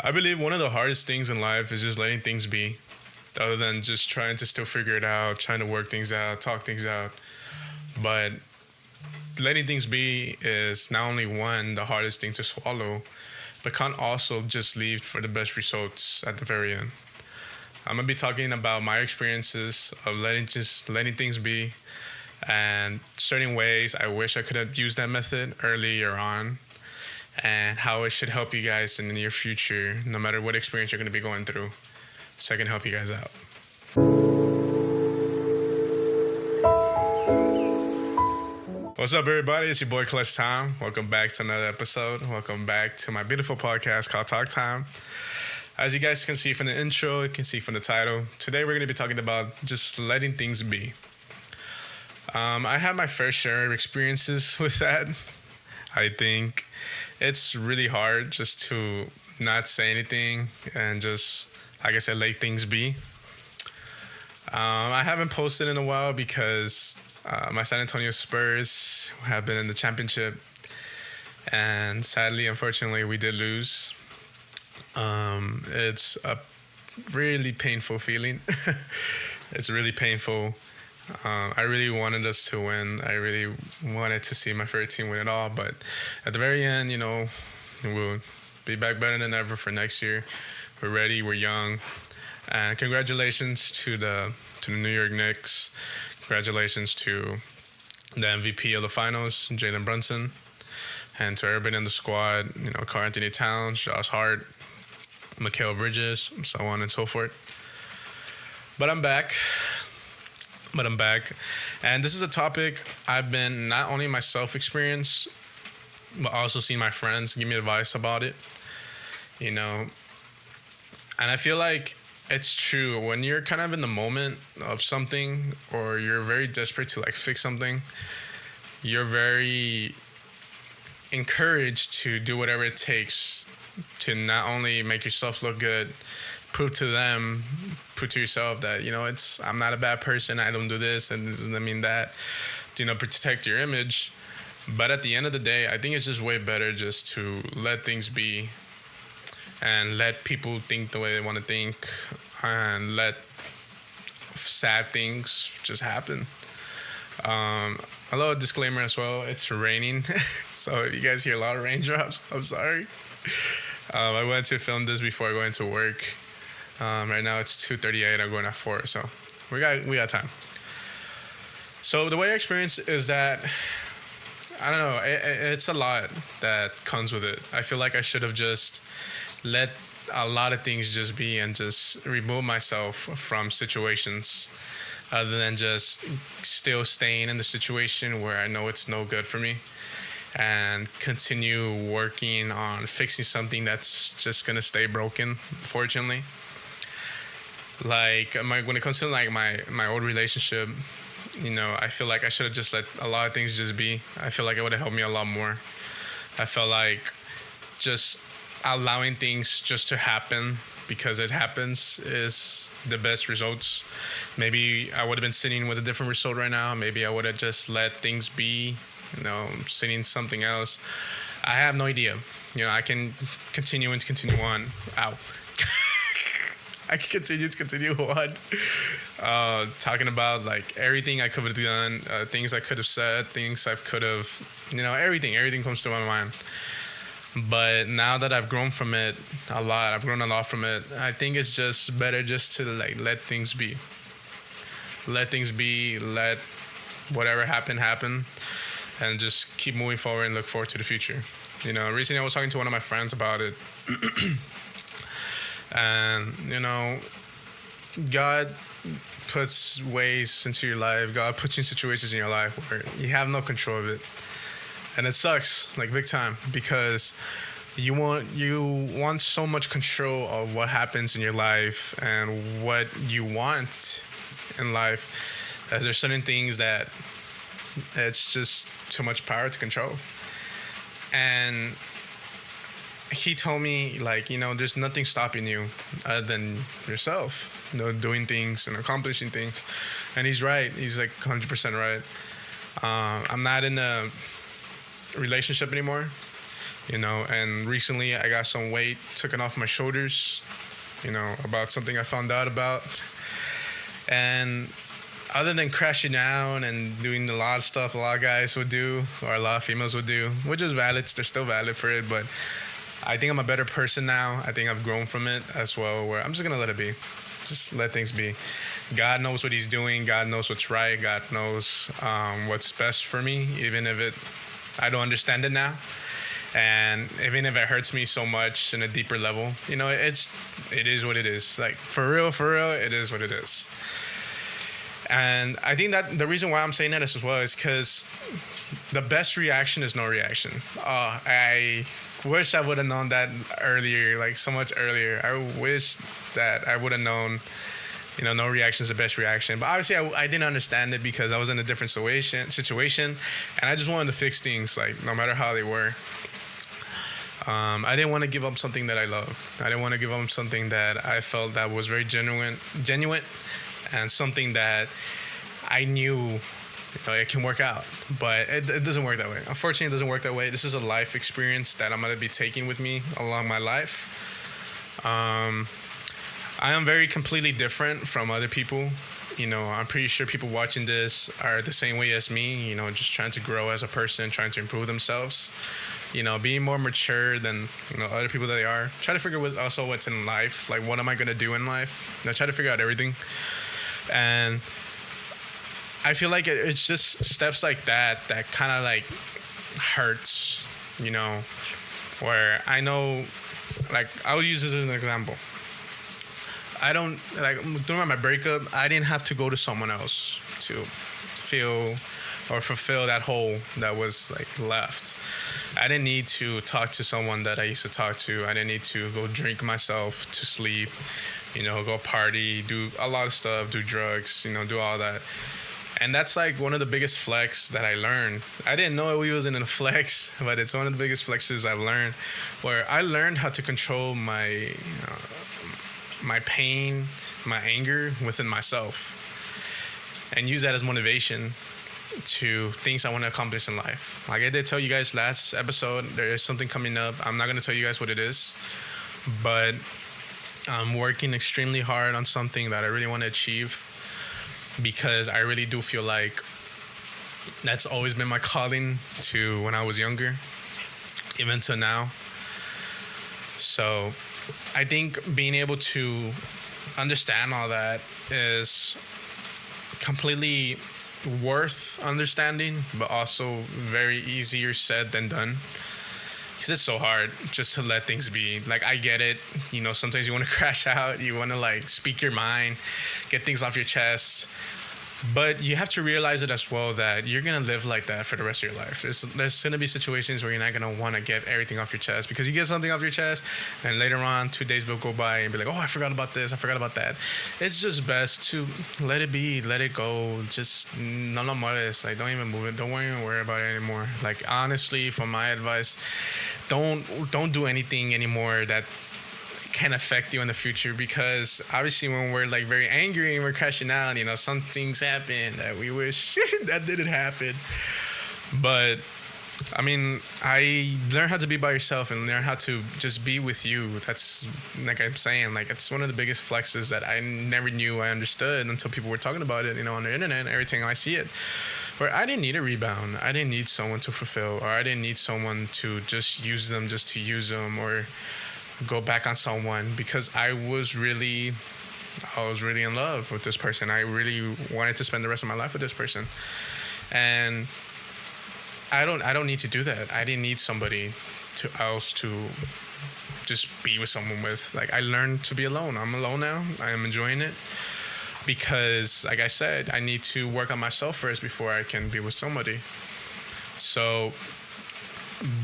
I believe one of the hardest things in life is just letting things be, other than just trying to still figure it out, trying to work things out, talk things out. But letting things be is not only one, the hardest thing to swallow, but can also just lead for the best results at the very end. I'm gonna be talking about my experiences of letting things be and certain ways I wish I could have used that method earlier on and how it should help you guys in the near future, no matter what experience you're gonna be going through, so I can help you guys out. What's up, everybody? It's your boy Clutch Time. Welcome back to another episode. Welcome back to my beautiful podcast called Talk Time. As you guys can see from the intro, you can see from the title, today we're going to be talking about just letting things be. I had my fair share of experiences with that. I think it's really hard just to not say anything and just, like I said, let things be. I haven't posted in a while because my San Antonio Spurs have been in the championship, and sadly, unfortunately, we did lose. It's a really painful feeling. It's really painful. I really wanted us to win. I really wanted to see my favorite team win it all, but at the very end, we'll be back better than ever for next year. We're ready. We're young, and congratulations to the New York Knicks. Congratulations to the MVP of the finals, Jalen Brunson, and to everybody in the squad, Karl Anthony Towns, Josh Hart, Mikal Bridges, so on and so forth. But I'm back. And this is a topic I've been not only myself experienced, but also seen my friends give me advice about it. And I feel like it's true when you're kind of in the moment of something or you're very desperate to fix something, you're very encouraged to do whatever it takes to not only make yourself look good, prove to yourself that, I'm not a bad person, I don't do this, and this doesn't mean that, protect your image. But at the end of the day, I think it's just way better just to let things be and let people think the way they want to think and let sad things just happen. A little disclaimer as well, it's raining. So if you guys hear a lot of raindrops, I'm sorry. I went to film this before I go into work. Right now it's 2:38, I'm going at 4, so we got time. So the way I experience is that, I don't know, it's a lot that comes with it. I feel like I should have just let a lot of things just be and just remove myself from situations other than just still staying in the situation where I know it's no good for me and continue working on fixing something that's just gonna stay broken, unfortunately. When it comes to my old relationship, I feel like I should have just let a lot of things just be. I feel like it would have helped me a lot more. I felt like just allowing things just to happen because it happens is the best results. Maybe I would have been sitting with a different result right now. Maybe I would have just let things be, sitting something else. I have no idea. I can continue on. Ow. I can continue on. Talking about everything I could have done, things I could have said, things I could have, everything comes to my mind. But now that I've grown from it a lot, I think it's just better just to let things be. Let things be, let whatever happen, and just keep moving forward and look forward to the future. Recently I was talking to one of my friends about it. And, God puts ways into your life. God puts you in situations in your life where you have no control of it. And it sucks, big time, because you want so much control of what happens in your life and what you want in life. As there's certain things that it's just too much power to control. And he told me, there's nothing stopping you other than yourself, doing things and accomplishing things. And he's right. He's 100% right. I'm not in a relationship anymore. And recently I got some weight taken off my shoulders, about something I found out about. And other than crashing down and doing a lot of stuff a lot of guys would do, or a lot of females would do, which is valid, they're still valid for it, but I think I'm a better person now. I think I've grown from it as well, where I'm just going to let it be. Just let things be. God knows what he's doing. God knows what's right. God knows what's best for me, even if I don't understand it now. And even if it hurts me so much in a deeper level, it is what it is. Like, for real, it is what it is. And I think that the reason why I'm saying that as well is because the best reaction is no reaction. I wish I would have known that earlier, like so much earlier. I wish that I would have known, no reaction is the best reaction. But obviously I didn't understand it because I was in a different situation, and I just wanted to fix things, like, no matter how they were. I didn't want to give up something that I loved. I didn't want to give up something that I felt that was very genuine, and something that I knew it can work out. But it doesn't work that way. Unfortunately, it doesn't work that way. This is a life experience that I'm going to be taking with me along my life. I am very completely different from other people. I'm pretty sure people watching this are the same way as me, just trying to grow as a person, trying to improve themselves, being more mature than, other people that they are. Try to figure out also what's in life, like, what am I going to do in life? Try to figure out everything. And I feel like it's just steps like that kind of, like, hurts, where I know, like, I'll use this as an example. I don't, like, during my breakup, I didn't have to go to someone else to feel or fulfill that hole that was, like, left. I didn't need to talk to someone that I used to talk to. I didn't need to go drink myself to sleep, go party, do a lot of stuff, do drugs, do all that. And that's, like, one of the biggest flex that I learned. I didn't know we was in a flex, but it's one of the biggest flexes I've learned, where I learned how to control my my pain, my anger within myself, and use that as motivation to things I want to accomplish in life. Like I did tell you guys last episode, there is something coming up. I'm not going to tell you guys what it is, but I'm working extremely hard on something that I really want to achieve, because I really do feel like that's always been my calling to when I was younger, even to now. So I think being able to understand all that is completely worth understanding, but also very easier said than done. Because it's so hard just to let things be. Like, I get it. Sometimes you want to crash out. You want to, like, speak your mind, get things off your chest. But you have to realize it as well that you're going to live like that for the rest of your life. There's going to be situations where you're not going to want to get everything off your chest, because you get something off your chest and later on 2 days will go by and be like, oh, I forgot about this, I forgot about that. It's just best to let it be, let it go. Just no lo mueves. Like, don't even move it. Don't even worry about it anymore. Like, honestly, from my advice, don't do anything anymore that can affect you in the future, because obviously when we're, like, very angry and we're crashing out, some things happen that we wish that didn't happen. But I mean, I learned how to be by yourself and learn how to just be with you. That's, like I'm saying, like, it's one of the biggest flexes that I never knew I understood until people were talking about it, on the internet and everything. I see it. Where I didn't need a rebound. I didn't need someone to fulfill, or I didn't need someone to just use them just to use them, or go back on someone, because I was really in love with this person. I really wanted to spend the rest of my life with this person. And I don't need to do that. I didn't need somebody else to just be with someone with. Like, I learned to be alone. I'm alone now. I am enjoying it, because, like I said, I need to work on myself first before I can be with somebody. So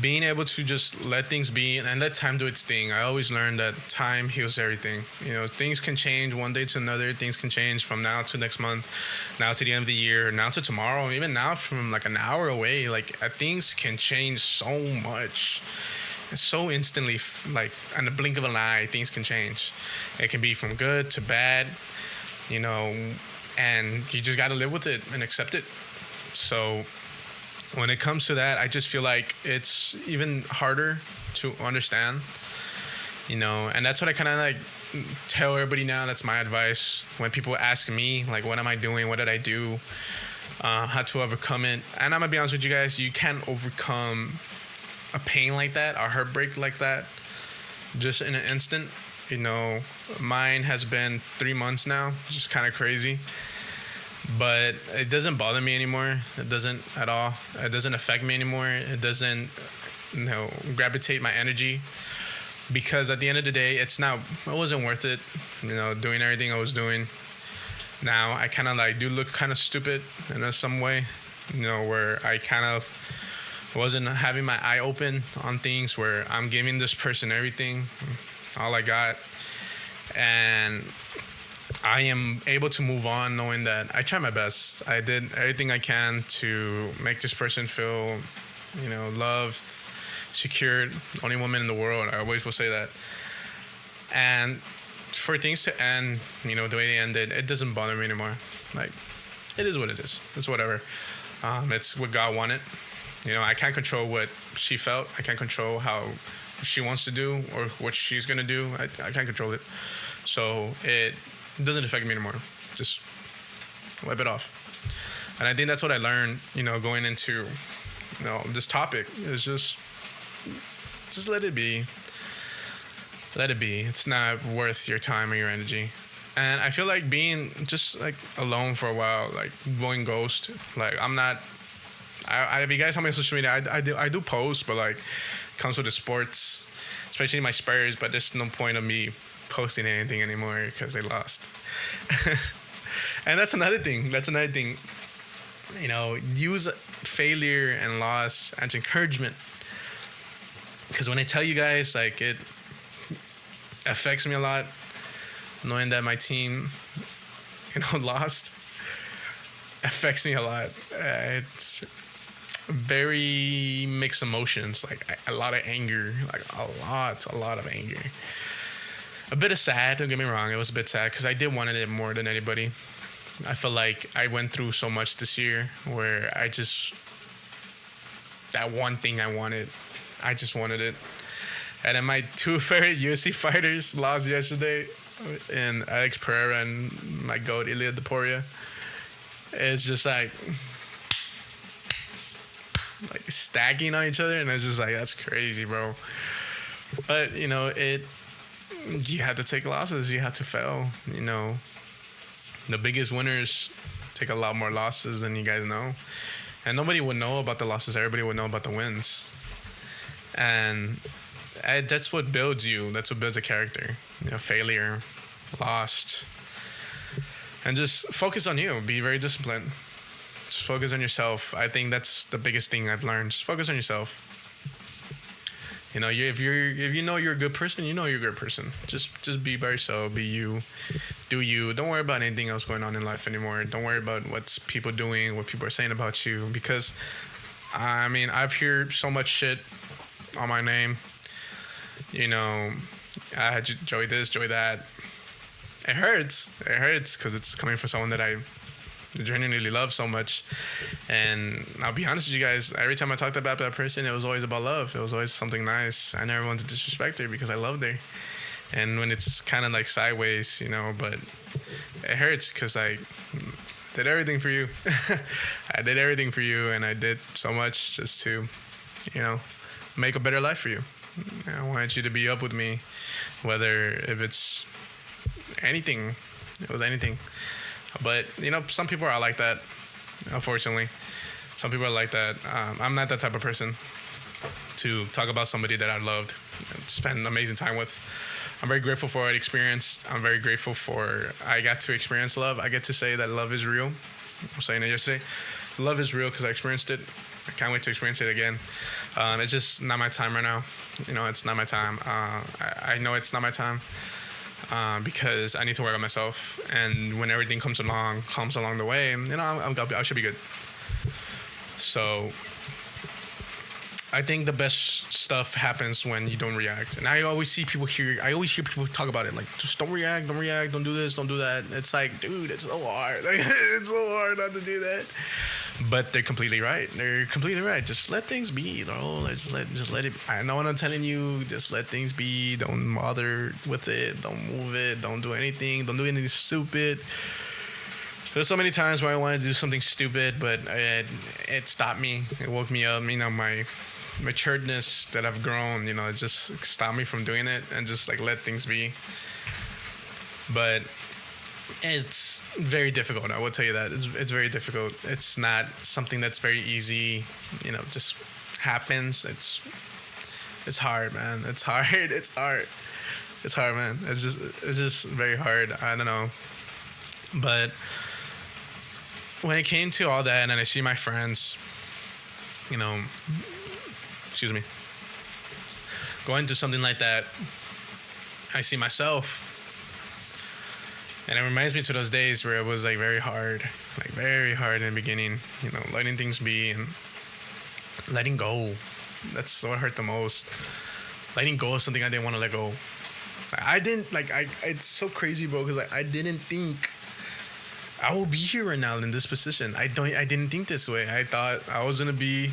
being able to just let things be and let time do its thing. I always learned that time heals everything. Things can change one day to another. Things can change from now to next month, now to the end of the year, now to tomorrow, even now from, like, an hour away. Like, things can change so much. So instantly, like, in the blink of an eye, things can change. It can be from good to bad, and you just got to live with it and accept it. So when it comes to that, I just feel like it's even harder to understand, and that's what I kind of like tell everybody now. That's my advice when people ask me, like, what am I doing? What did I do? How to overcome it? And I'm gonna be honest with you guys, you can't overcome a pain like that, a heartbreak like that, just in an instant. Mine has been 3 months now, which is kind of crazy. But it doesn't bother me anymore. It doesn't at all. It doesn't affect me anymore. It doesn't, gravitate my energy. Because at the end of the day, it wasn't worth it, doing everything I was doing. Now I kind of like do look kind of stupid in some way, where I kind of wasn't having my eye open on things, where I'm giving this person everything, all I got. And I am able to move on knowing that I tried my best. I did everything I can to make this person feel, loved, secured. Only woman in the world. I always will say that. And for things to end, the way they ended, it doesn't bother me anymore. Like, it is what it is. It's whatever. It's what God wanted. I can't control what she felt. I can't control how she wants to do or what she's going to do. I can't control it. So it doesn't affect me anymore. Just wipe it off. And I think that's what I learned, going into, this topic is just let it be. Let it be. It's not worth your time or your energy. And I feel like being just like alone for a while, like going ghost, like I'm not, if you guys tell me on social media, I do post, but like it comes with the sports, especially my Spurs, but there's no point of me posting anything anymore because they lost. And that's another thing. Use failure and loss as encouragement. Because when I tell you guys, like, it affects me a lot, knowing that my team, lost, affects me a lot. It's very mixed emotions, like a lot of anger, like a lot of anger. A bit of sad, don't get me wrong. It was a bit sad because I did wanted it more than anybody. I feel like I went through so much this year where that one thing I wanted, I just wanted it. And then my two favorite UFC fighters lost yesterday, and Alex Pereira and my GOAT, Ilia Topuria. It's just like stacking on each other, and it's just like, that's crazy, bro. But, you have to take losses. You have to fail. The biggest winners take a lot more losses than you guys know. And nobody would know about the losses. Everybody would know about the wins. And that's what builds you. That's what builds a character. Failure, lost. And just focus on you. Be very disciplined. Just focus on yourself. I think that's the biggest thing I've learned. Just focus on yourself. If you know you're a good person, you're a good person. Just be by yourself. Be you. Do you. Don't worry about anything else going on in life anymore. Don't worry about what's people doing, what people are saying about you. Because, I've heard so much shit on my name. I had Joey this, Joey that. It hurts. It hurts because it's coming from someone that I genuinely love so much. And I'll be honest with you guys, every time I talked about that person, it was always about love. It was always something nice. I never wanted to disrespect her because I loved her. And when it's kind of like sideways, but it hurts because I did everything for you. I did everything for you, and I did so much just to, make a better life for you. I wanted you to be up with me, whether if it's anything, it was anything. But, some people are like that, unfortunately. Some people are like that. I'm not that type of person to talk about somebody that I loved and spend amazing time with. I'm very grateful for what I experienced. I'm very grateful for I got to experience love. I get to say that love is real. I was saying it yesterday. Love is real because I experienced it. I can't wait to experience it again. It's just not my time right now. It's not my time. I know it's not my time. Because I need to work on myself, and when everything comes along the way, I should be good. So I think the best stuff happens when you don't react. And I always hear people talk about it. Like, just don't react, don't do this, don't do that. It's like, dude, it's so hard. Like, it's so hard not to do that. But they're completely right. They're completely right. Just let things be, bro. Just let it. I know what I'm telling you. Just let things be. Don't bother with it. Don't move it. Don't do anything. Don't do anything stupid. There's so many times where I wanted to do something stupid, but it stopped me. It woke me up. You know, my maturedness that I've grown. You know, it just stopped me from doing it and just like let things be. But it's very difficult. I will tell you that it's very difficult. It's not something that's very easy. You know, just happens. It's hard, man. It's hard. It's hard. It's hard, man. It's just very hard. I don't know, but when it came to all that, and I see my friends, you know, excuse me, going through something like that, I see myself. And it reminds me to those days where it was like very hard in the beginning, you know, letting things be and letting go. That's what hurt the most. Letting go of something I didn't want to let go. I didn't like, it's so crazy, bro, because like, I didn't think I will be here right now in this position. I didn't think this way. I thought I was going to be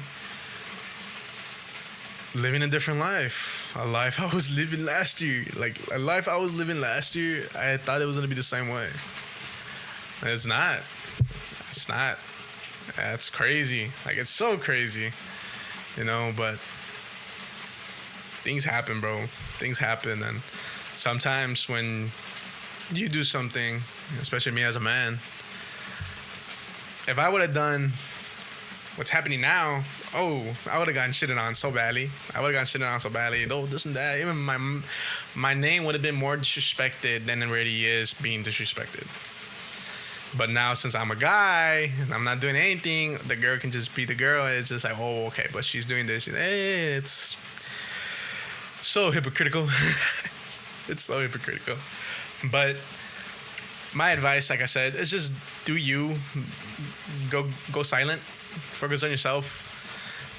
living a different life, a life I was living last year. Like a life I was living last year, I thought it was gonna be the same way. And it's not. It's not. That's crazy. Like it's so crazy, you know. But things happen, bro. Things happen, and sometimes when you do something, especially me as a man, if I would have done what's happening now, I would have gotten shitted on so badly. Though this and that. Even my name would have been more disrespected than it really is being disrespected. But now since I'm a guy and I'm not doing anything, the girl can just be the girl. It's just like, oh, okay, but she's doing this. It's so hypocritical. It's so hypocritical. But my advice, like I said, is just do you. Go silent. Focus on yourself.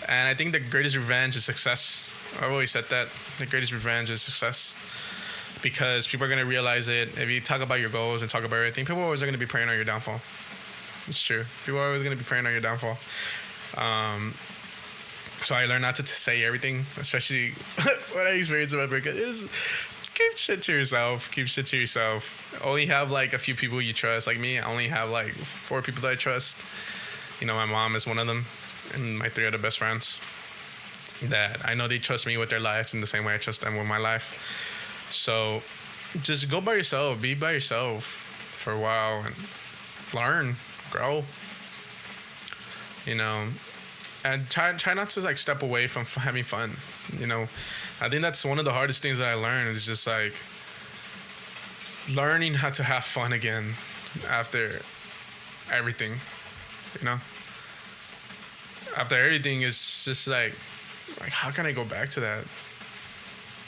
And I think the greatest revenge is success. I've always said that. The greatest revenge is success. Because people are going to realize it. If you talk about your goals and talk about everything, people are always going to be praying on your downfall. It's true. People are always going to be praying on your downfall. So I learned not to say everything, especially what I experienced about breakup is keep shit to yourself. Keep shit to yourself. Only have like a few people you trust. Like me, I only have like 4 people that I trust. You know, my mom is one of them, and my 3 other best friends that I know they trust me with their lives in the same way I trust them with my life. So just go by yourself, be by yourself for a while and learn, grow, you know, and try not to like step away from having fun. You know, I think that's one of the hardest things that I learned is just like learning how to have fun again after everything. You know, after everything is just like how can I go back to that?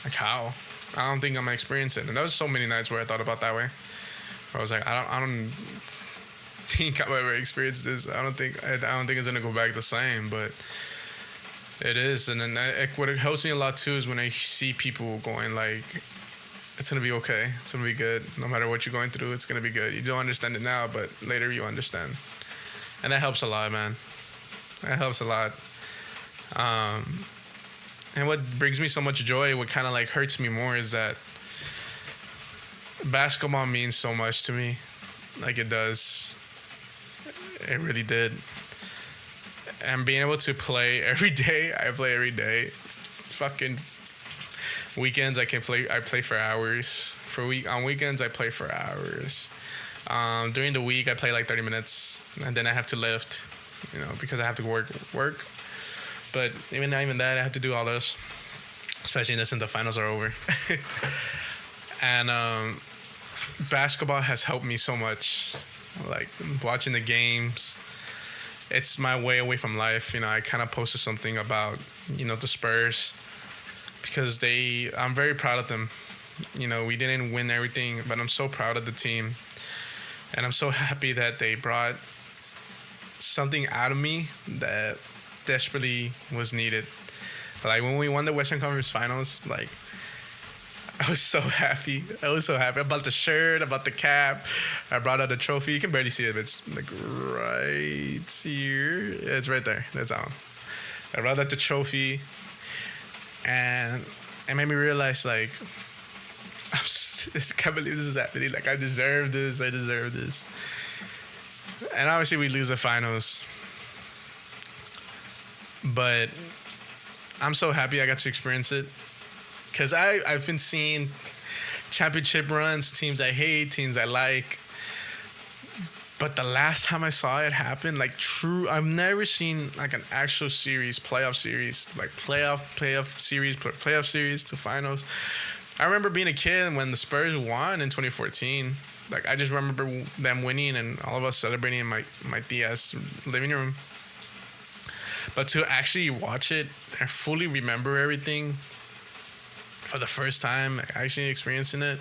Like how? I don't think I'm gonna experience it. And there was so many nights where I thought about that way. Where I was like, I don't think I've ever experienced this. I don't think it's gonna go back the same, but it is. And then what it helps me a lot too is when I see people going like, it's gonna be okay. It's gonna be good. No matter what you're going through, it's gonna be good. You don't understand it now, but later you understand. And that helps a lot, man. That helps a lot. And what brings me so much joy, what kind of like hurts me more is that basketball means so much to me. Like it does. It really did. And being able to play every day, I play every day. Fucking weekends, I play for hours. On weekends, I play for hours. During the week, I play like 30 minutes, and then I have to lift, you know, because I have to work. But even that, I have to do all this, especially since the finals are over. And basketball has helped me so much, like watching the games. It's my way away from life. You know, I kind of posted something about, you know, the Spurs because I'm very proud of them. You know, we didn't win everything, but I'm so proud of the team. And I'm so happy that they brought something out of me that desperately was needed. Like when we won the Western Conference Finals, like I was so happy. I was so happy about the shirt, about the cap. I brought out the trophy. You can barely see it, but it's like right here. It's right there. That's on. I brought out the trophy, and it made me realize, like, I can't believe this is happening. Like, I deserve this. I deserve this. And obviously, we lose the finals. But I'm so happy I got to experience it. Because I've been seeing championship runs, teams I hate, teams I like. But the last time I saw it happen, like I've never seen like an actual series, playoff series, like playoff series to finals. I remember being a kid when the Spurs won in 2014. Like I just remember them winning and all of us celebrating in my tia's living room. But to actually watch it and fully remember everything for the first time, actually experiencing it,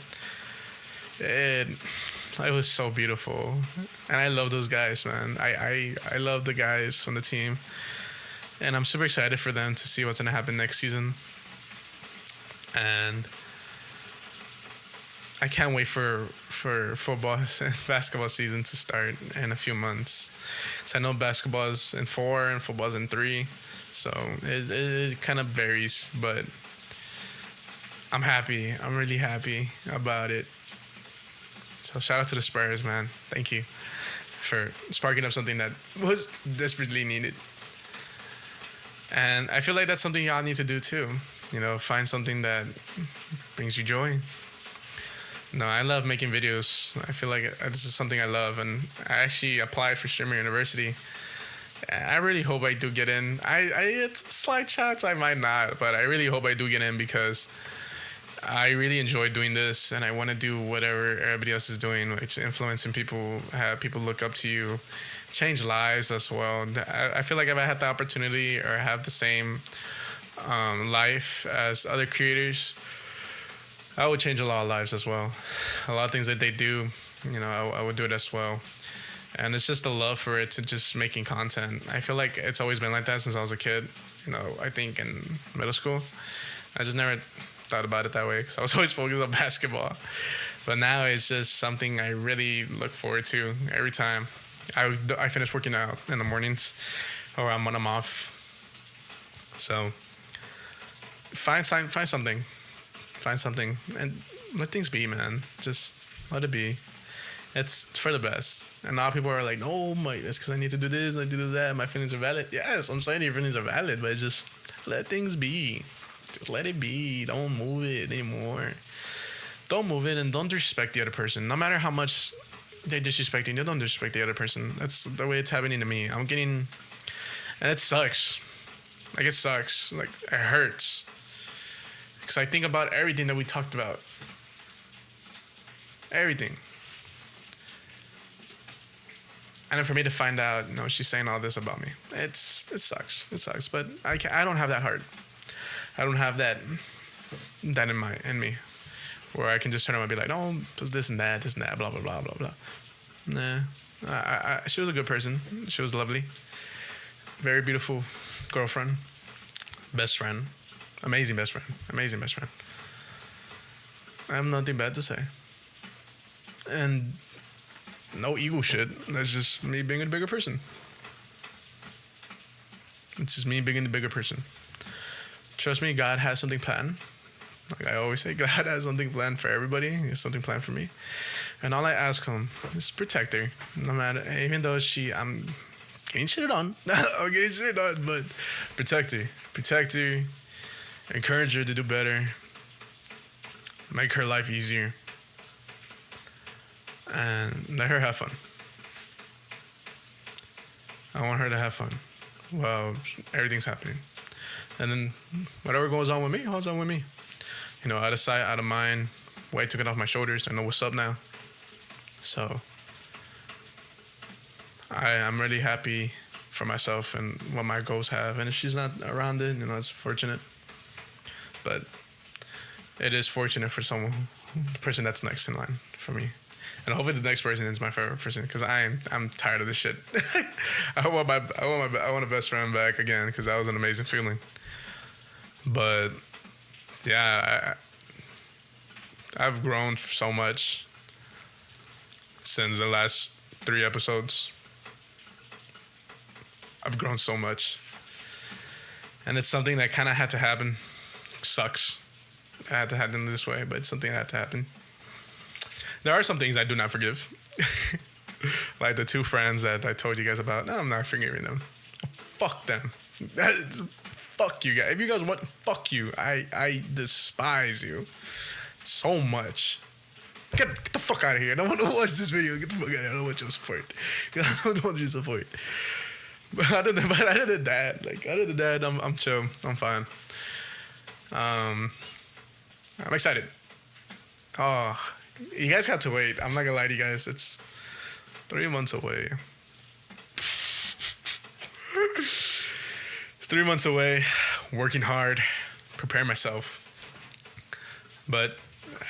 it was so beautiful. And I love those guys, man. I love the guys from the team. And I'm super excited for them to see what's going to happen next season. And I can't wait for football and basketball season to start in a few months. Because I know basketball is in 4 and football is in 3. So it kind of varies, but I'm happy. I'm really happy about it. So shout out to the Spurs, man. Thank you for sparking up something that was desperately needed. And I feel like that's something y'all need to do too. You know, find something that brings you joy. No, I love making videos. I feel like this is something I love. And I actually applied for Streamer University. I really hope I do get in. It's slight chance I might not, but I really hope I do get in because I really enjoy doing this, and I want to do whatever everybody else is doing, which influencing people, have people look up to you, change lives as well. I feel like if I had the opportunity or have the same life as other creators, I would change a lot of lives as well. A lot of things that they do, you know, I would do it as well. And it's just a love for it to just making content. I feel like it's always been like that since I was a kid. You know, I think in middle school, I just never thought about it that way because I was always focused on basketball. But now it's just something I really look forward to every time. I finish working out in the mornings or when I'm off. So find something. Find something and let things be, man. Just let it be. It's for the best. And a lot of people are like, no, it's because I need to do this, I need to do that. My feelings are valid. Yes, I'm saying your feelings are valid, but it's just let things be. Just let it be. Don't move it anymore. Don't move it and don't disrespect the other person. No matter how much they're disrespecting you, don't disrespect the other person. That's the way it's happening to me. And it sucks. Like, it sucks. Like, it hurts. Because I think about everything that we talked about. Everything. And then for me to find out, you know, she's saying all this about me. It sucks. It sucks. But I don't have that heart. I don't have that in me, where I can just turn around and be like, no, it's this and that, blah blah blah blah blah. Nah, she was a good person. She was lovely, very beautiful girlfriend, best friend, amazing best friend. I have nothing bad to say, and no ego shit. That's just me being a bigger person. It's just me being the bigger person. Trust me, God has something planned. Like I always say, God has something planned for everybody. He has something planned for me. And all I ask him is protect her. No matter, even though I'm getting shit on. I'm getting shit on, but protect her. Protect her. Encourage her to do better. Make her life easier. And let her have fun. I want her to have fun while everything's happening. And then whatever goes on with me, goes on with me. You know, out of sight, out of mind. Weight took it off my shoulders. I know what's up now. So I'm really happy for myself and what my goals have. And if she's not around it, you know, it's fortunate. But it is fortunate for the person that's next in line for me. And hopefully the next person is my favorite person because I'm tired of this shit. I want a best friend back again because that was an amazing feeling. But yeah, I've grown so much since the last 3 episodes. I've grown so much. And it's something that kind of had to happen. Sucks. It had to happen this way, but it's something that had to happen. There are some things I do not forgive. Like the 2 friends that I told you guys about. No, I'm not forgiving them. Fuck them. Fuck you guys. If you guys want, fuck you. I despise you so much. Get the fuck out of here. I don't want to watch this video. Get the fuck out of here. I don't want your support. I don't want your support. But other than that, I'm chill. I'm fine. I'm excited. Oh, you guys have to wait. I'm not gonna lie to you guys. It's 3 months away. It's 3 months away. Working hard, preparing myself. But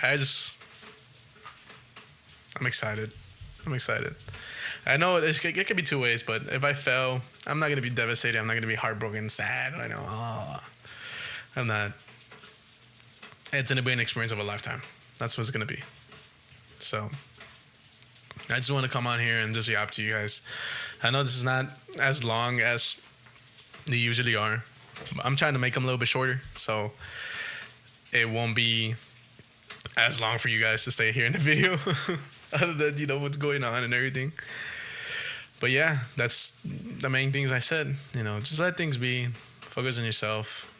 I'm excited. I know it could be 2 ways, but if I fail, I'm not gonna be devastated. I'm not gonna be heartbroken, sad. I know. I'm not. It's gonna be an experience of a lifetime. That's what it's gonna be. So I just want to come on here and just yap to you guys. I know this is not as long as they usually are. I'm trying to make them a little bit shorter, so it won't be as long for you guys to stay here in the video. Other than, what's going on and everything. But yeah, that's the main things I said. Just let things be. Focus on yourself.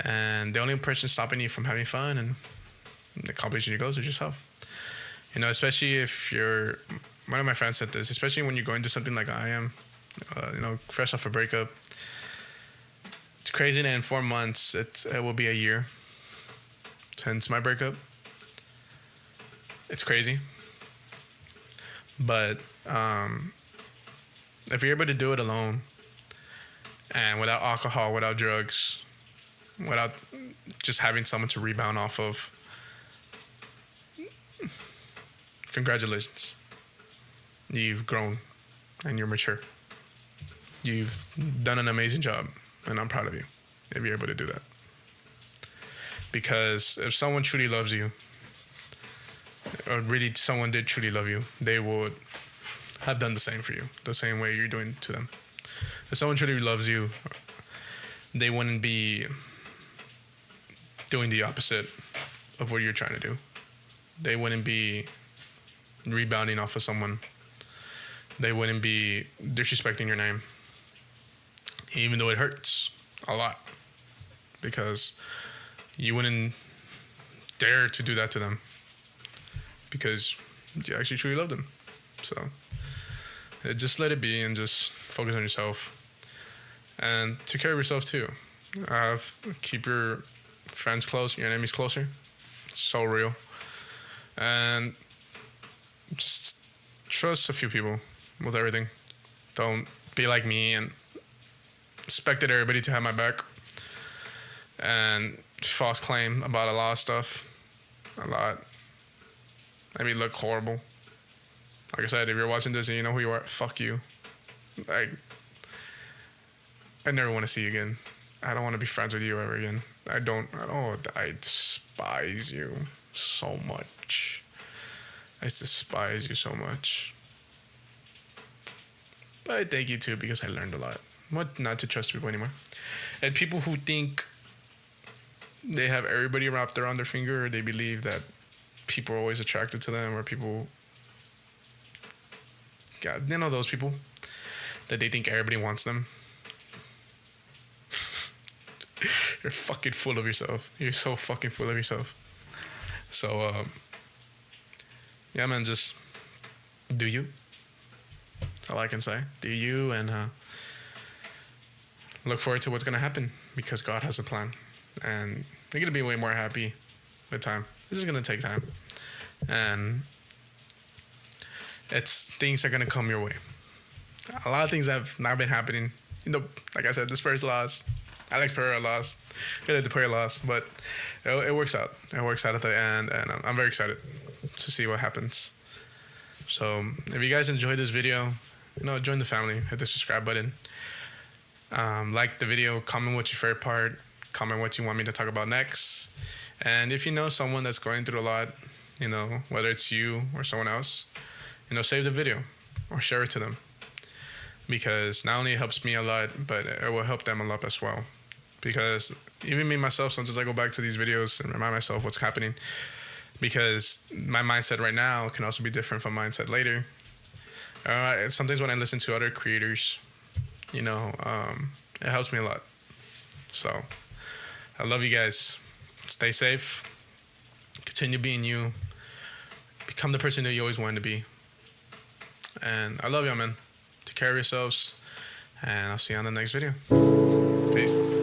And the only person stopping you from having fun and accomplishing your goals is yourself. Especially if you're... One of my friends said this, especially when you're going through something like I am, fresh off a breakup. It's crazy that in 4 months, it will be a year since my breakup. It's crazy. But if you're able to do it alone and without alcohol, without drugs, without just having someone to rebound off of, congratulations. You've grown and you're mature. You've done an amazing job, and I'm proud of you if you're able to do that. Because if someone truly loves you, or really someone did truly love you, they would have done the same for you, the same way you're doing to them. If someone truly loves you, they wouldn't be doing the opposite of what you're trying to do. They wouldn't be rebounding off of someone. They wouldn't be disrespecting your name, even though it hurts a lot, because you wouldn't dare to do that to them because you actually truly love them. So just let it be and just focus on yourself and take care of yourself too. Keep your friends close, your enemies closer. It's so real. And just trust a few people with everything. Don't be like me and expected everybody to have my back and false claim about a lot of stuff. A lot. I mean, look horrible. Like I said, if you're watching this and you know who you are, fuck you. Like, I never want to see you again. I don't want to be friends with you ever again. I despise you so much. I despise you so much. But I thank you too, because I learned a lot. What not to trust people anymore. And people who think they have everybody wrapped around their finger, or they believe that people are always attracted to them, or people... God, those people that they think everybody wants them. You're fucking full of yourself. You're so fucking full of yourself. So, yeah, man, just do you. That's all I can say. Do you, and look forward to what's going to happen, because God has a plan. And you're going to be way more happy with time. This is going to take time. And things are going to come your way. A lot of things have not been happening. Like I said, the Spurs lost. Alex Pereira lost. The Pereira lost. But it works out. It works out at the end. And I'm very excited to see what happens. So if you guys enjoyed this video, join the family. Hit the subscribe button. Like the video. Comment what's your favorite part. Comment what you want me to talk about next. And if you know someone that's going through a lot, whether it's you or someone else, save the video or share it to them. Because not only it helps me a lot, but it will help them a lot as well. Because even me myself, sometimes I go back to these videos and remind myself what's happening. Because my mindset right now can also be different from mindset later. Sometimes when I listen to other creators, it helps me a lot. So I love you guys. Stay safe. Continue being you. Become the person that you always wanted to be. And I love y'all, man. Take care of yourselves. And I'll see you on the next video. Peace.